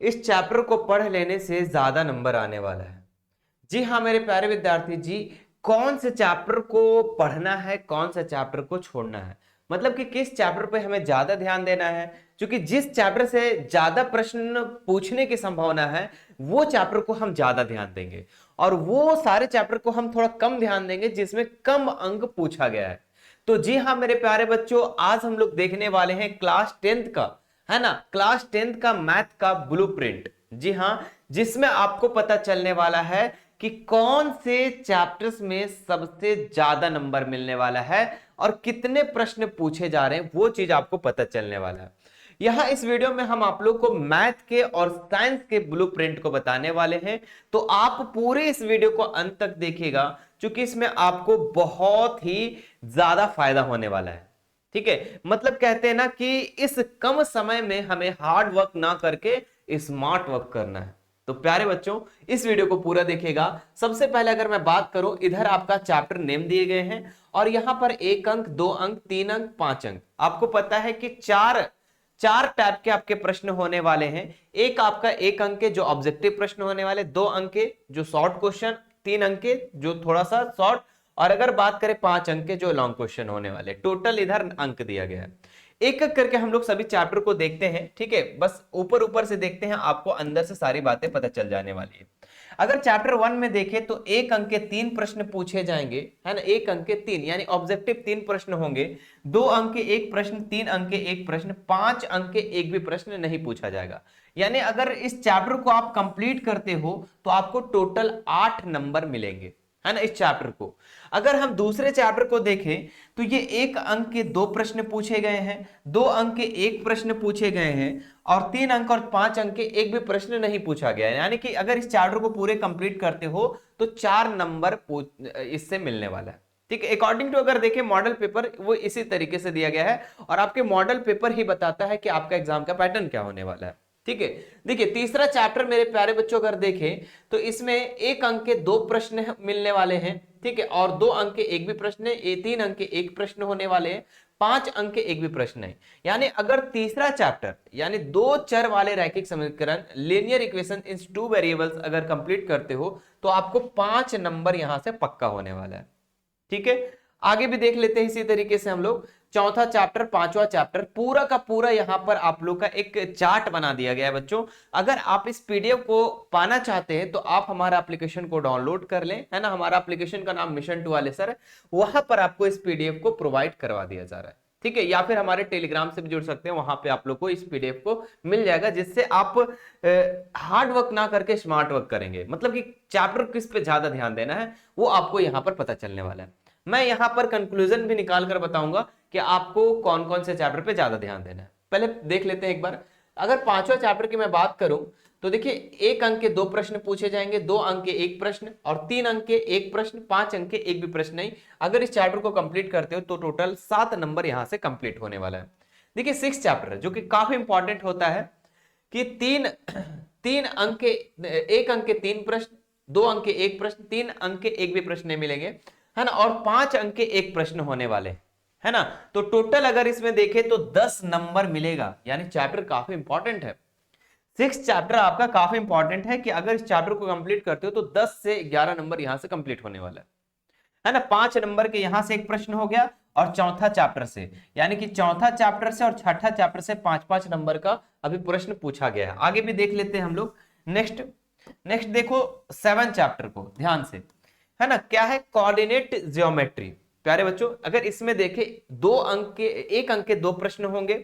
इस चैप्टर को पढ़ लेने से ज्यादा नंबर आने वाला है। जी हाँ मेरे प्यारे विद्यार्थी जी, कौन से चैप्टर को पढ़ना है, कौन सा चैप्टर को छोड़ना है, मतलब कि किस चैप्टर पे हमें ज्यादा ध्यान देना है। क्योंकि जिस चैप्टर से ज्यादा प्रश्न पूछने की संभावना है वो चैप्टर को हम ज्यादा ध्यान देंगे, और वो सारे चैप्टर को हम थोड़ा कम ध्यान देंगे जिसमें कम अंक पूछा गया है। तो जी हाँ मेरे प्यारे बच्चों, आज हम लोग देखने वाले हैं क्लास 10th का, है ना, क्लास 10th का मैथ का ब्लूप्रिंट। जी हाँ, जिसमें आपको पता चलने वाला है कि कौन से चैप्टर्स में सबसे ज्यादा नंबर मिलने वाला है और कितने प्रश्न पूछे जा रहे हैं, वो चीज आपको पता चलने वाला है। यहां इस वीडियो में हम आप लोग को मैथ के और साइंस के ब्लूप्रिंट को बताने वाले हैं। तो आप पूरे इस वीडियो को अंत तक देखिएगा, क्योंकि इसमें आपको बहुत ही ज्यादा फायदा होने वाला है। ठीक है, मतलब कहते हैं ना कि इस कम समय में हमें हार्ड वर्क ना करके स्मार्ट वर्क करना है। तो प्यारे बच्चों, इस वीडियो को पूरा देखिएगा। सबसे पहले अगर मैं बात करूं, इधर आपका चैप्टर नेम दिए गए हैं और यहां पर 1 अंक, 2 अंक, 3 अंक, 5 अंक। आपको पता है कि चार चार टाइप के आपके प्रश्न होने वाले हैं। एक आपका 1 अंक के जो ऑब्जेक्टिव प्रश्न होने वाले, 2 अंक के जो शॉर्ट क्वेश्चन, 3 अंक के जो थोड़ा सा शॉर्ट, और अगर बात करें 5 अंक के जो लॉन्ग क्वेश्चन होने वाले। टोटल इधर अंक दिया गया है। एक एक करके हम लोग सभी चैप्टर को देखते हैं। ठीक है, बस ऊपर ऊपर से देखते हैं, आपको अंदर से सारी बातें पता चल जाने वाली है। अगर चैप्टर 1 में देखें तो 1 अंक के 3 प्रश्न पूछे जाएंगे, है ना, 1 अंक के 3 यानी ऑब्जेक्टिव 3 प्रश्न होंगे। 2 अंक के 1 प्रश्न, 3 अंक के 1 प्रश्न, 5 अंक के 1 भी प्रश्न नहीं पूछा जाएगा। यानी अगर इस चैप्टर को आप कंप्लीट करते हो तो आपको टोटल 8 नंबर मिलेंगे, है ना, इस चैप्टर को। अगर हम दूसरे चैप्टर को देखें तो ये 1 अंक के 2 प्रश्न पूछे गए हैं, 2 अंक के 1 प्रश्न पूछे गए हैं, और 3 अंक और 5 अंक के 1 भी प्रश्न नहीं पूछा गया है। यानी कि अगर इस चैप्टर को पूरे कंप्लीट करते हो तो 4 नंबर इससे मिलने वाला है। ठीक है, अकॉर्डिंग टू अगर देखें मॉडल पेपर, वो इसी तरीके से दिया गया है, और आपके मॉडल पेपर ही बताता है कि आपका एग्जाम का पैटर्न क्या होने वाला है। ठीक है, देखिए तीसरा चैप्टर मेरे प्यारे बच्चों अगर देखें तो इसमें 1 अंक के 2 प्रश्न मिलने वाले हैं। ठीक है, और 2 अंक के 1 भी प्रश्न है, 3 अंक के 1 प्रश्न होने वाले हैं, 5 अंक के 1 भी प्रश्न है। यानी अगर तीसरा चैप्टर यानी 2 चर वाले रैखिक समीकरण, लीनियर इक्वेशन इन 2 वेरिएबल्स अगर कंप्लीट करते हो तो आपको 5 नंबर यहां से पक्का होने वाला है। ठीक है, आगे भी देख लेते हैं इसी तरीके से हम लोग। चौथा चैप्टर, पांचवा चैप्टर, पूरा का पूरा यहां पर आप लोग का एक चार्ट बना दिया गया है बच्चों। अगर आप इस पीडीएफ को पाना चाहते हैं तो आप हमारा एप्लीकेशन को डाउनलोड कर लें, है ना। हमारा एप्लीकेशन का नाम मिशन टू वालेसर है, वहां पर आपको इस पीडीएफ को प्रोवाइड करवा दिया जा रहा है। ठीक है, या फिर हमारे टेलीग्राम से भी जुड़ सकते हैं, वहां पे आप लोग को इस पीडीएफ को मिल जाएगा, जिससे आप हार्ड वर्क ना करके स्मार्ट वर्क करेंगे। मतलब कि चैप्टर किस पे ज्यादा ध्यान देना है वो आपको यहां पर पता चलने वाला है। मैं यहां पर कंक्लूजन भी निकाल कर बताऊंगा कि आपको कौन कौन से चैप्टर पे ज्यादा ध्यान देना है। पहले देख लेते हैं एक बार। अगर पांचवा चैप्टर की मैं बात करूं तो देखिए 1 अंक के 2 प्रश्न पूछे जाएंगे, 2 अंक के 1 प्रश्न, और 3 अंक के 1 प्रश्न, 5 अंक के 1 भी प्रश्न नहीं। अगर इस चैप्टर को कंप्लीट करते हो तो टोटल 7 नंबर यहां से कंप्लीट होने वाला है। देखिए 6 चैप्टर है जो कि काफी इंपॉर्टेंट होता है कि 3 अंक के 1 अंक के 3 प्रश्न, 2 अंक के 1 प्रश्न, 3 अंक के 1 भी प्रश्न नहीं मिलेंगे, है ना, और 5 अंक के 1 प्रश्न होने वाले, है ना। तो टोटल अगर इसमें देखें तो 10 नंबर मिलेगा। यानी चैप्टर काफी इंपॉर्टेंट है। 6 चैप्टर आपका काफी इंपॉर्टेंट है कि अगर इस चैप्टर को कंप्लीट करते हो तो 10 से 11 नंबर यहां से कंप्लीट होने वाला है ना। 5 नंबर के यहां से एक प्रश्न हो गया, और चौथा चैप्टर से, यानी कि चौथा चैप्टर से और छठा चैप्टर से 5-5 नंबर का अभी प्रश्न पूछा गया है। आगे भी देख लेते हैं हम लोग। नेक्स्ट नेक्स्ट देखो 7 चैप्टर को ध्यान से, है ना, क्या है, कोऑर्डिनेट ज्योमेट्री। प्यारे बच्चों अगर इसमें देखें 2 अंक के 1 अंक के 2 प्रश्न होंगे,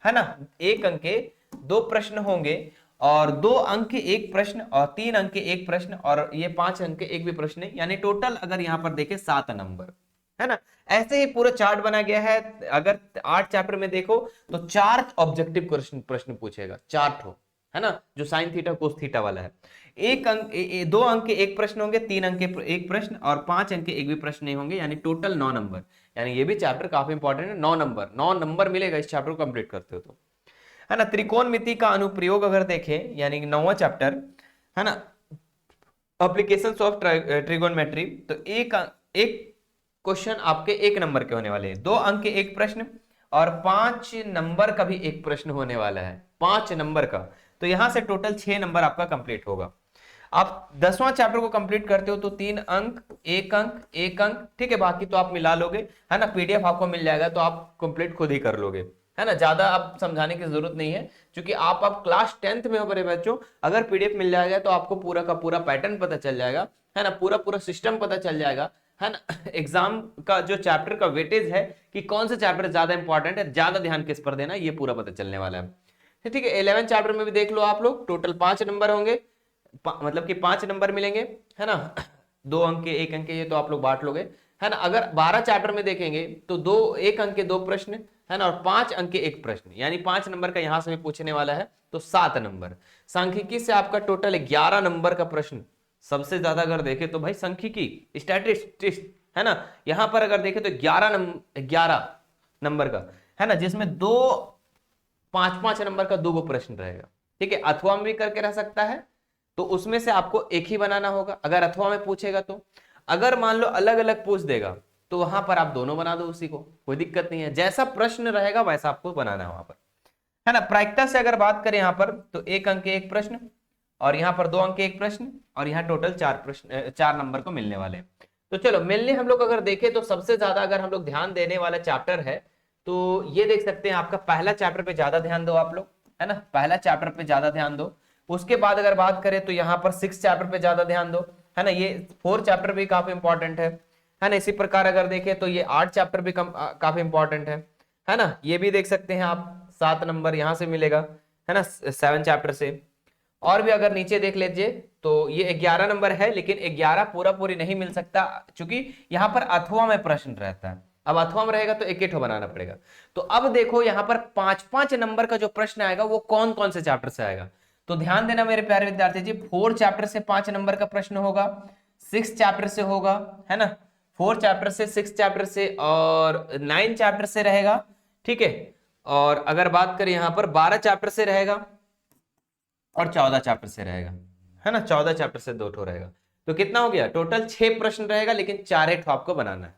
है ना, 1 अंक के 2 प्रश्न होंगे, और 2 अंक के 1 प्रश्न, और 3 अंक के 1 प्रश्न, और ये 5 अंक के 1 भी प्रश्न है। यानी टोटल अगर यहां पर देखें 7 नंबर, है ना। ऐसे ही पूरा चार्ट बना गया है। अगर 8 चैप्टर में देखो तो 4 ऑब्जेक्टिव प्रश्न पूछेगा, चार्ट हो, है ना, जो साइन थीटा कोस थीटा वाला है। 2 अंक के 1 प्रश्न होंगे, 3 अंक के 1 प्रश्न, और 5 अंक के 1 भी प्रश्न नहीं होंगे। यानी टोटल 9 नंबर। यानी ये भी चैप्टर काफी इंपॉर्टेंट है। 9 नंबर मिलेगा इस चैप्टर को कंप्लीट करते हो तो, है ना। त्रिकोणमिति का अनुप्रयोग अगर देखें, यानी 9वां चैप्टर, है ना, एप्लीकेशंस ऑफ ट्रिगोनोमेट्री, तो एक क्वेश्चन आपके 1 नंबर के होने वाले हैं, 2 अंक के 1 प्रश्न, और 5 नंबर का भी 1 प्रश्न होने वाला है, 5 नंबर का। तो यहां से टोटल 6 नंबर आपका कंप्लीट होगा। आप 10वां चैप्टर को कंप्लीट करते हो तो 3 अंक, 1 अंक, 1 अंक, ठीक है, बाकी तो आप मिला लोगे, है ना, पीडीएफ आपको मिल जाएगा तो आप कंप्लीट खुद ही कर लोगे, है ना, ज्यादा आप समझाने की जरूरत नहीं है, क्योंकि आप अब क्लास 10th में हो बड़े बच्चों। अगर पीडीएफ मिल जाएगा तो आपको पूरा का पूरा पैटर्न पता चल जाएगा, है ना, पूरा पूरा सिस्टम पता चल जाएगा, है ना, एग्जाम का जो चैप्टर का वेटेज है कि कौन सा चैप्टर ज्यादा इंपॉर्टेंट है, ज्यादा ध्यान किस पर देना, ये पूरा पता चलने वाला है। ठीक है, 11 चैप्टर में भी देख लो आप लोग, टोटल 5 नंबर होंगे, मतलब कि 5 नंबर मिलेंगे, है ना, 2 अंक के 1 अंक के, ये तो आप लोग बांट लोगे, है ना। अगर 12 चैप्टर में देखेंगे तो 1 अंक के 2 प्रश्न, है ना, और 5 अंक के 1 प्रश्न, यानी 5 नंबर का यहां से भी पूछने वाला है, तो 7 नंबर। सांख्यिकी से आपका टोटल 11 नंबर का प्रश्न, सबसे ज्यादा अगर देखें तो भाई सांख्यिकी, स्टैटिस्टिक्स, है ना, यहां पर अगर देखें तो 11 नंबर का, है ना, जिसमें 5-5 नंबर का 2 प्रश्न रहेगा। ठीक है, अथवा में भी करके रह सकता है, तो उसमें से आपको एक ही बनाना होगा अगर अथवा में पूछेगा तो। अगर मान लो अलग अलग पूछ देगा तो वहां पर आप दोनों बना दो उसी को, कोई दिक्कत नहीं है, जैसा प्रश्न रहेगा वैसा आपको बनाना है वहां पर, है ना। प्रायिकता से अगर बात करें यहाँ पर तो 1 अंक के 1 प्रश्न, और यहाँ पर 2 अंक के 1 प्रश्न, और यहाँ टोटल 4 प्रश्न, 4 नंबर को मिलने वाले हैं। तो चलो मिलने हम लोग अगर देखें तो सबसे ज्यादा अगर हम लोग ध्यान देने वाला चैप्टर है तो ये देख सकते हैं, आपका पहला चैप्टर पे ज्यादा ध्यान दो आप लोग, है ना, पहला चैप्टर पे ज्यादा ध्यान दो। उसके बाद अगर बात करें तो यहाँ पर 6 चैप्टर पे ज्यादा ध्यान दो, है ना, ये 4 चैप्टर भी काफी इंपॉर्टेंट है ना। इसी प्रकार अगर देखें तो ये 8 चैप्टर भी काफी इंपॉर्टेंट है ना, ये भी देख सकते हैं आप, 7 नंबर यहाँ से मिलेगा, है ना, 7 चैप्टर से। और भी अगर नीचे देख लीजिए तो ये 11 नंबर है, लेकिन 11 पूरा पूरी नहीं मिल सकता, क्योंकि यहाँ पर अथवा में प्रश्न रहता है। अब अथवा में रहेगा तो एक एक बनाना पड़ेगा। तो अब देखो यहाँ पर 5-5 नंबर का जो प्रश्न आएगा वो कौन कौन से चैप्टर से आएगा, तो ध्यान देना मेरे प्यारे विद्यार्थी जी। 4 चैप्टर से 5 नंबर का प्रश्न होगा, 6 चैप्टर से होगा, है ना, 4 चैप्टर से, 6 चैप्टर से, और 9 चैप्टर से रहेगा। ठीक है, और अगर बात करें यहाँ पर 12 चैप्टर से रहेगा, और 14 चैप्टर से रहेगा, है ना, 14 चैप्टर से 2 ठो रहेगा। तो कितना हो गया, टोटल 6 प्रश्न रहेगा, लेकिन 4 ठो आपको बनाना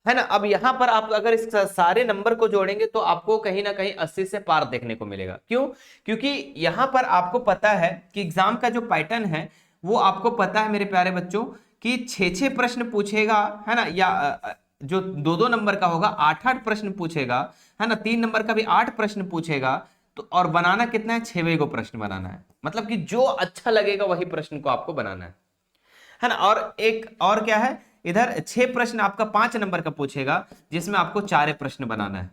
है ना। अब यहां पर आप अगर इस सारे नंबर को जोड़ेंगे तो आपको कहीं ना कहीं 80 से पार देखने को मिलेगा। क्यों? क्योंकि यहां पर आपको पता है कि एग्जाम का जो पैटर्न है वो आपको पता है मेरे प्यारे बच्चों कि 6-6 प्रश्न पूछेगा, है ना, या जो 2-2 नंबर का होगा 8-8 प्रश्न पूछेगा, है ना, 3 नंबर का भी 8 प्रश्न पूछेगा। तो और बनाना कितना है, 6 को प्रश्न बनाना है, मतलब कि जो अच्छा लगेगा वही प्रश्न को आपको बनाना है ना। और एक और क्या है, इधर 6 प्रश्न आपका 5 नंबर का पूछेगा, जिसमें आपको 4 प्रश्न बनाना है।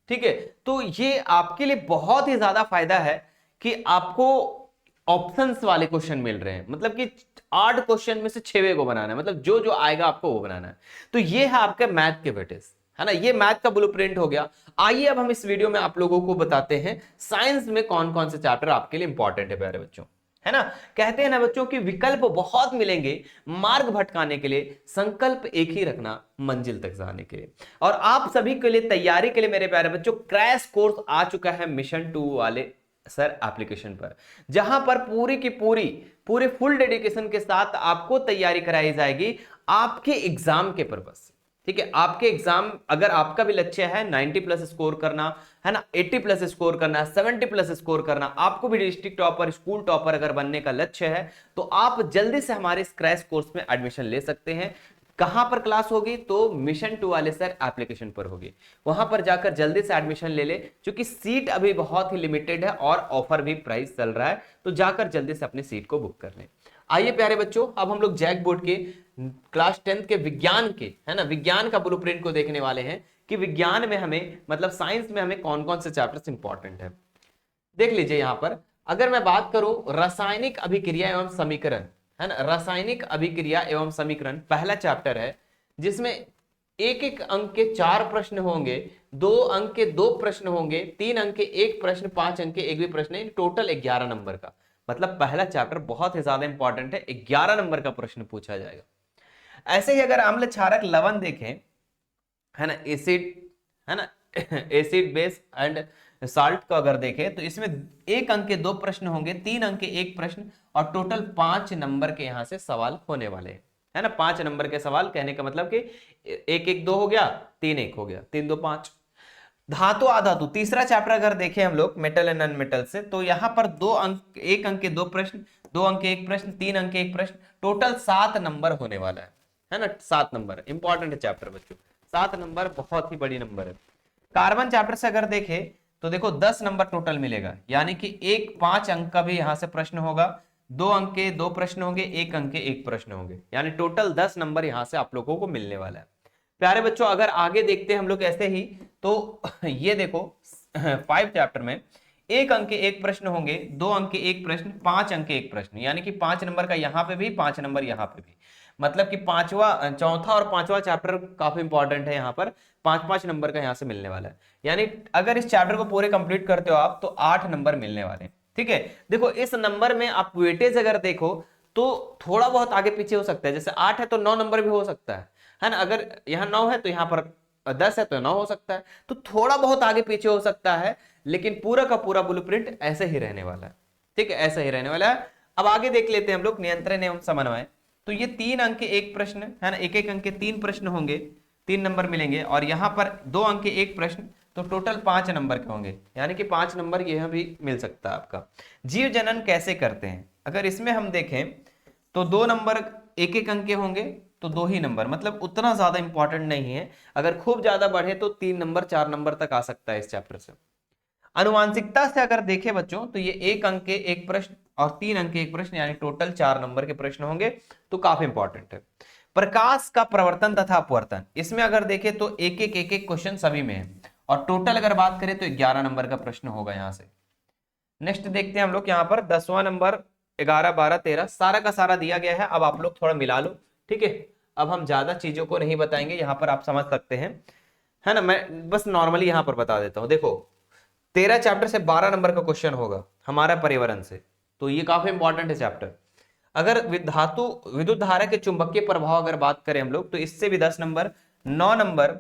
ठीक है, तो ये आपके लिए बहुत ही ज्यादा फायदा है कि आपको ऑप्शंस वाले क्वेश्चन मिल रहे हैं, मतलब कि 8 क्वेश्चन में से 6 को बनाना है, मतलब जो जो आएगा आपको वो बनाना है। तो ये है आपके मैथ के वेटेज, है ना, ये मैथ का ब्लूप्रिंट हो गया। आइए अब हम इस वीडियो में आप लोगों को बताते हैं साइंस में कौन कौन से चैप्टर आपके लिए इंपॉर्टेंट है प्यारे बच्चों, है ना। कहते हैं ना बच्चों कि विकल्प बहुत मिलेंगे मार्ग भटकाने के लिए, संकल्प एक ही रखना मंजिल तक जाने के लिए। और आप सभी के लिए तैयारी के लिए मेरे प्यारे बच्चों क्रैश कोर्स आ चुका है मिशन 2 वाले सर एप्लीकेशन पर, जहां पर पूरी की पूरे फुल डेडिकेशन के साथ आपको तैयारी कराई जाएगी आपके एग्जाम के पर्पज से। ठीक है, आपके एग्जाम, अगर आपका भी लक्ष्य है 90+ स्कोर करना, है ना, 80+ स्कोर करना, 70+ स्कोर करना, आपको भी डिस्ट्रिक्ट टॉपर, स्कूल टॉपर अगर बनने का लक्ष्य है, तो आप जल्दी से हमारे इस क्रैश कोर्स में एडमिशन ले सकते हैं। कहां पर क्लास होगी, तो मिशन 2 वाले सर एप्लीकेशन पर होगी, वहां पर जाकर जल्दी से एडमिशन ले ले, क्योंकि सीट अभी बहुत ही लिमिटेड है और ऑफर भी प्राइस चल रहा है, तो जाकर जल्दी से अपनी सीट को बुक कर लें। आइए प्यारे बच्चों, अब हम लोग जैक बोर्ड के क्लास 10th के विज्ञान के, है ना, विज्ञान का ब्लूप्रिंट को देखने वाले हैं कि विज्ञान में हमें, मतलब साइंस में हमें कौन कौन से चैप्टर्स इंपॉर्टेंट है। देख लीजिए यहां पर, अगर मैं बात करूं रासायनिक अभिक्रिया एवं समीकरण, है ना, रासायनिक अभिक्रिया एवं समीकरण पहला चैप्टर है, जिसमें 1-1 अंक के 4 प्रश्न होंगे, 2 अंक के 2 प्रश्न होंगे, 3 अंक के 1 प्रश्न, 5 अंक के 1 भी प्रश्न, टोटल 11 नंबर का। मतलब पहला चैप्टर बहुत ही ज्यादा इंपॉर्टेंट है, 11 नंबर का प्रश्न पूछा जाएगा। ऐसे ही अगर अम्ल क्षारक लवण देखें, है ना, एसिड, है ना, एसिड बेस एंड साल्ट को अगर देखें तो इसमें 1 अंक के 2 प्रश्न होंगे, 3 अंक के 1 प्रश्न, और टोटल 5 नंबर के यहां से सवाल होने वाले हैं, है ना। 5 नंबर के सवाल कहने का मतलब कि 1-1 2 हो गया, 3-1 हो गया, 3-2 5। धातु अधातु तीसरा चैप्टर अगर देखें हम लोग मेटल एंड नॉन मेटल से, तो यहाँ पर 2 अंक 1 अंक के 2 प्रश्न, 2 अंक के 1 प्रश्न, 3 अंक के 1 प्रश्न, टोटल 7 नंबर होने वाला है ना। 7 नंबर इंपॉर्टेंट है चैप्टर बच्चों, 7 नंबर बहुत ही बड़ी नंबर है। कार्बन चैप्टर से अगर देखें तो देखो 10 नंबर टोटल मिलेगा, यानी कि एक 5 अंक का भी यहां से प्रश्न होगा, 2 अंक के 2 प्रश्न होंगे, 1 अंक के 1 प्रश्न होंगे, यानी टोटल 10 नंबर यहां से आप लोगों को मिलने वाला है। प्यारे बच्चों अगर आगे देखते हैं हम लोग ऐसे ही, तो ये देखो 5 चैप्टर में 1 अंक के 1 प्रश्न होंगे, 2 अंक के 1 प्रश्न, 5 अंक के 1 प्रश्न, यानी कि 5 नंबर का यहाँ पे भी, 5 नंबर यहाँ पे भी, मतलब कि चौथा और पांचवा चैप्टर काफी इंपॉर्टेंट है, यहाँ पर 5-5 नंबर का यहाँ से मिलने वाला है। यानी अगर इस चैप्टर को पूरे कंप्लीट करते हो आप तो 8 नंबर मिलने वाले हैं। ठीक है, देखो इस नंबर में आप वेटेज अगर देखो तो थोड़ा बहुत आगे पीछे हो सकता है, जैसे 8 है तो 9 नंबर भी हो सकता है ना। अगर यहाँ 9 है तो यहाँ पर 10 है तो 9 हो सकता है, तो थोड़ा बहुत आगे पीछे हो सकता है, लेकिन पूरा का पूरा ब्लूप्रिंट ऐसे ही रहने वाला है। ठीक है, ऐसा ही रहने वाला है। अब आगे देख लेते हैं हम लोग नियंत्रण एवं समन्वय। तो ये 3 अंक के 1 प्रश्न है ना, 1-1 अंक के 3 प्रश्न होंगे, 3 नंबर मिलेंगे, और यहाँ पर 2 अंक के 1 प्रश्न, तो टोटल 5 नंबर के होंगे, यानी कि 5 नंबर यह भी मिल सकता है आपका। जीव जनन कैसे करते हैं, अगर इसमें हम देखें तो 2 नंबर 1-1 अंक के होंगे, तो 2 ही नंबर, मतलब उतना ज्यादा इंपॉर्टेंट नहीं है। अगर खूब ज्यादा बढ़े तो 3 नंबर 4 नंबर तक आ सकता है इस चैप्टर से। अनुवांशिकता से अगर देखें बच्चों तो ये 1 अंक के 1 प्रश्न और 3 अंक के 1 प्रश्न, यानी टोटल 4 नंबर के प्रश्न होंगे, तो काफी इंपॉर्टेंट है। प्रकाश का प्रवर्तन तथा अपवर्तन, इसमें अगर देखें तो 1-1 क्वेश्चन सभी में है, और टोटल अगर बात करें तो 11 नंबर का प्रश्न होगा यहाँ से। नेक्स्ट देखते हैं हम लोग यहाँ पर 10वां नंबर, 11, 12, 13 सारा का सारा दिया गया है। अब आप लोग थोड़ा मिला लो, ठीक है। अब हम ज्यादा चीजों को नहीं बताएंगे, यहाँ पर आप समझ सकते हैं, है ना। मैं बस नॉर्मली यहाँ पर बता देता हूँ। देखो 13 चैप्टर से 12 नंबर का क्वेश्चन होगा हमारा पर्यावरण से, तो ये काफी इंपॉर्टेंट है चैप्टर। अगर विद्युत धारा के चुंबकीय प्रभाव अगर बात करें हम लोग, तो इससे भी 10 नंबर, 9 नंबर,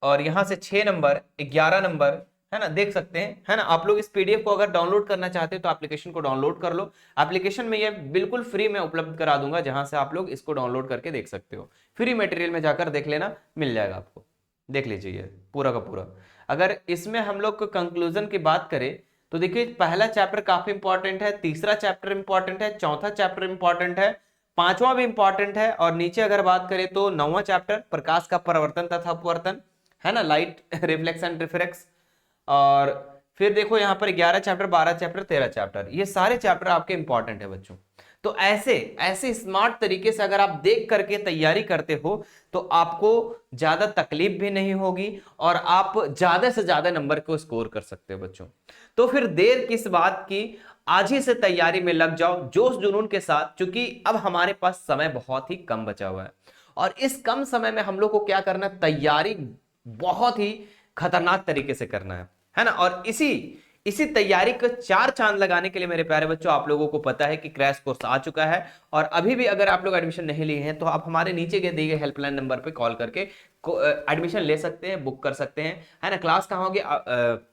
और यहां से 6 नंबर, 11 नंबर, है ना, देख सकते हैं, है ना। आप लोग इस पीडीएफ को अगर डाउनलोड करना चाहते हैं तो एप्लीकेशन को डाउनलोड कर लो। एप्लीकेशन में ये बिल्कुल फ्री में उपलब्ध करा दूंगा, जहां से आप लोग इसको डाउनलोड करके देख सकते हो। फ्री मटेरियल में जाकर देख लेना, मिल जाएगा आपको, देख लीजिए पूरा का पूरा। अगर इसमें हम लोग कंक्लूजन की बात करें तो देखिए पहला चैप्टर काफी इंपॉर्टेंट है, तीसरा चैप्टर इंपॉर्टेंट है, चौथा चैप्टर इंपॉर्टेंट है, पांचवा भी इंपॉर्टेंट है, और नीचे अगर बात करें तो 9वां चैप्टर प्रकाश का परावर्तन तथा अपवर्तन, है ना, लाइट रिफ्लेक्स एंड रिफ्रैक्स। और फिर देखो यहाँ पर 11 चैप्टर, 12 चैप्टर, 13 चैप्टर, ये सारे चैप्टर आपके इंपॉर्टेंट है बच्चों। तो ऐसे ऐसे स्मार्ट तरीके से अगर आप देख करके तैयारी करते हो तो आपको ज्यादा तकलीफ भी नहीं होगी, और आप ज्यादा से ज्यादा नंबर को स्कोर कर सकते हो बच्चों। तो फिर देर किस बात की, आज ही से तैयारी में लग जाओ जोश जुनून के साथ, क्योंकि अब हमारे पास समय बहुत ही कम बचा हुआ है, और इस कम समय में हम लोग को क्या करना है, तैयारी बहुत ही खतरनाक तरीके से करना है ना। और इसी तैयारी को 4 चांद लगाने के लिए मेरे प्यारे बच्चों, आप लोगों को पता है कि क्रैश कोर्स आ चुका है, और अभी भी अगर आप लोग एडमिशन नहीं लिए हैं तो आप हमारे नीचे के दिए गए हेल्पलाइन नंबर पे कॉल करके एडमिशन ले सकते हैं, बुक कर सकते हैं, है ना। क्लास कहाँ होगी,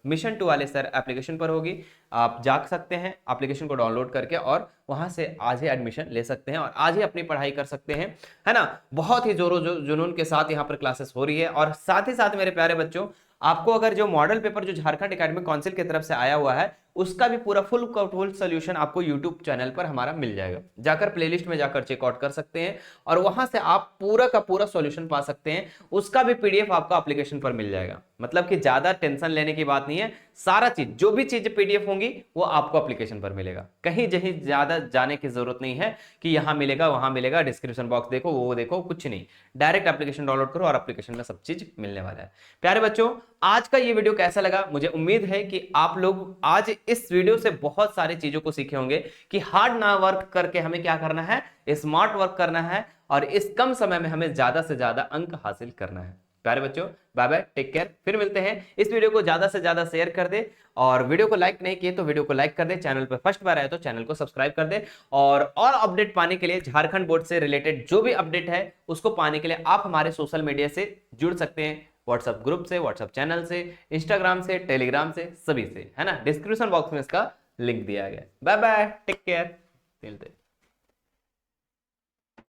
मिशन 2 वाले सर एप्लीकेशन पर होगी, आप जा सकते हैं एप्लीकेशन को डाउनलोड करके, और वहां से आज ही एडमिशन ले सकते हैं और आज ही अपनी पढ़ाई कर सकते हैं, है ना। बहुत ही जोरों जुनून के साथ यहाँ पर क्लासेस हो रही है। और साथ ही साथ मेरे प्यारे बच्चों, आपको अगर जो मॉडल पेपर जो झारखंड एकेडमिक काउंसिल की तरफ से आया हुआ है, उसका भी पूरा फुल सोल्यूशन आपको यूट्यूब चैनल पर हमारा मिल जाएगा, जाकर प्लेलिस्ट में जाकर चेकआउट कर सकते हैं, और वहां से आप पूरा का पूरा सॉल्यूशन पा सकते हैं। उसका भी पीडीएफ आपको एप्लीकेशन पर मिल जाएगा, मतलब कि ज्यादा टेंशन लेने की बात नहीं है। सारा चीज जो भी चीज पीडीएफ होंगी वो आपको एप्लीकेशन पर मिलेगा, कहीं ज्यादा जाने की जरूरत नहीं है कि यहां मिलेगा वहां मिलेगा, डिस्क्रिप्शन बॉक्स देखो वो देखो, कुछ नहीं। डायरेक्ट एप्लीकेशन डाउनलोड करो और एप्लीकेशन में सब चीज मिलने वाला है। प्यारे बच्चों, आज का ये वीडियो कैसा लगा, मुझे उम्मीद है कि आप लोग आज इस वीडियो से बहुत सारी चीजों को सीखे होंगे कि हार्ड ना वर्क करके हमें क्या करना है, स्मार्ट वर्क करना है, और इस कम समय में हमें ज्यादा से ज्यादा अंक हासिल करना है। प्यारे बच्चों, बाय बाय, टेक केयर, फिर मिलते हैं। इस वीडियो को ज्यादा से ज्यादा शेयर कर दे, और वीडियो को लाइक नहीं किए तो वीडियो को लाइक कर दे, चैनल पर फर्स्ट बार आए तो चैनल को सब्सक्राइब कर दे, और अपडेट पाने के लिए झारखंड बोर्ड से रिलेटेड जो भी अपडेट है उसको पाने के लिए आप हमारे सोशल मीडिया से जुड़ सकते हैं, व्हाट्सएप ग्रुप से, व्हाट्सएप चैनल से, इंस्टाग्राम से, टेलीग्राम से, सभी से, है ना। डिस्क्रिप्शन बॉक्स में इसका लिंक दिया गया है। बाय बाय, टेक केयर, मिलते हैं।